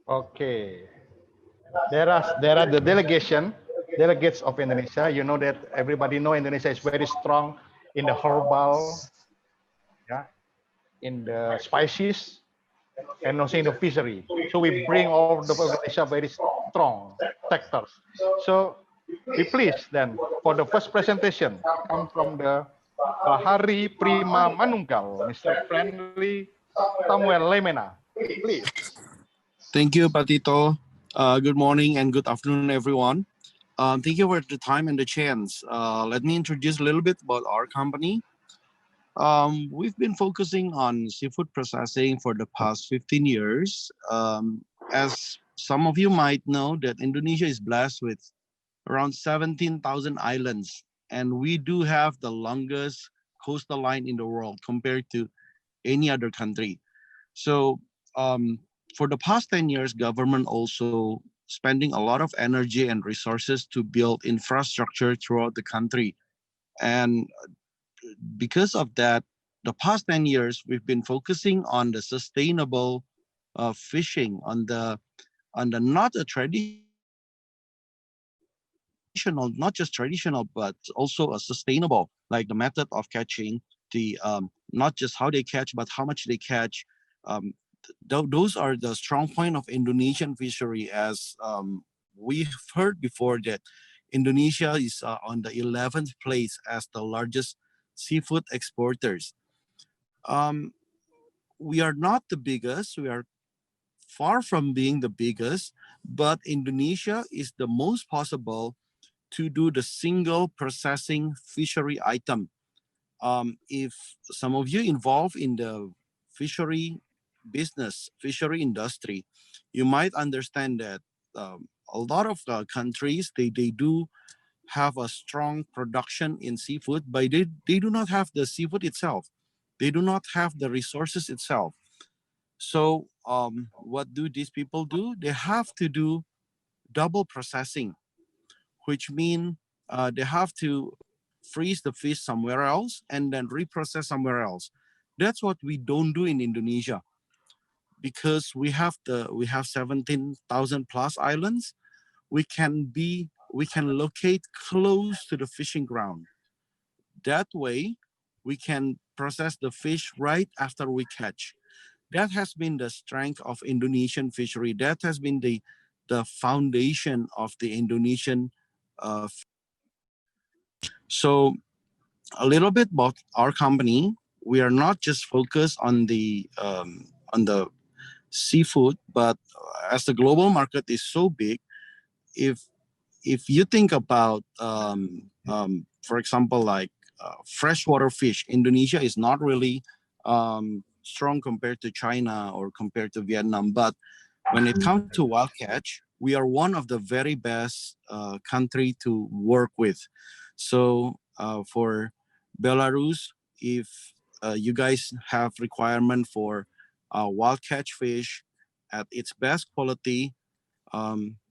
Okay. There are the delegates of Indonesia. You know that everybody know Indonesia is very strong in the herbal, yeah, in the spices, and also in the fishery. So we bring all the Indonesia very strong sectors. So we please then for the first presentation come from the Bahari Prima Manunggal, Mr. Friendly Samuel Liemena. Please. Thank you, Patito. Good morning and good afternoon, everyone. Thank you for the time and the chance. Let me introduce a little bit about our company. We've been focusing on seafood processing for the past 15 years. As some of you might know, that Indonesia is blessed with around 17,000 islands, and we do have the longest coastal line in the world compared to any other country. So um, for the past 10 years, government also spending a lot of energy and resources to build infrastructure throughout the country. And because of that, the past 10 years, we've been focusing on the sustainable fishing, on the not a traditional, not just traditional, but also a sustainable, like the method of catching, the not just how they catch, but how much they catch. Um, those are the strong point of Indonesian fishery, as we've heard before that Indonesia is on the 11th place as the largest seafood exporters. Um, we are not the biggest. We are far from being the biggest, but Indonesia is the most possible to do the single processing fishery item. If some of you involved in the fishery business, fishery industry, you might understand that a lot of countries, they do have a strong production in seafood, but they do not have the seafood itself. They do not have the resources itself. So what do these people do? They have to do double processing, which mean they have to freeze the fish somewhere else and then reprocess somewhere else. That's what we don't do in Indonesia, because we have 17,000 plus islands. We can locate close to the fishing ground. That way, we can process the fish right after we catch. That has been the strength of Indonesian fishery. That has been the foundation of the Indonesian. So a little bit about our company. We are not just focused on the seafood, but as the global market is so big, if if you think about, for example, like freshwater fish, Indonesia is not really strong compared to China or compared to Vietnam. But when it comes to wild catch, we are one of the very best country to work with. So for Belarus, if you guys have requirement for wild catch fish at its best quality,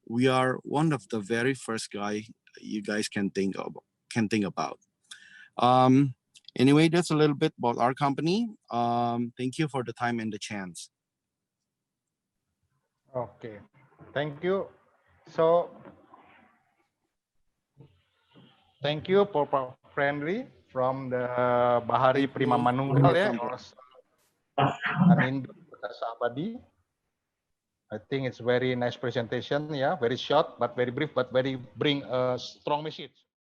we are one of the very first guy you guys can think about. Um, anyway, that's a little bit about our company. Thank you for the time and the chance. Okay. Thank you. So thank you for Friendly from the Bahari Thank Prima you. You're Manunggal, ya, welcome, bro. Anindo Sabadi. I think it's very nice presentation, yeah, very short but very brief, but very bring a strong message.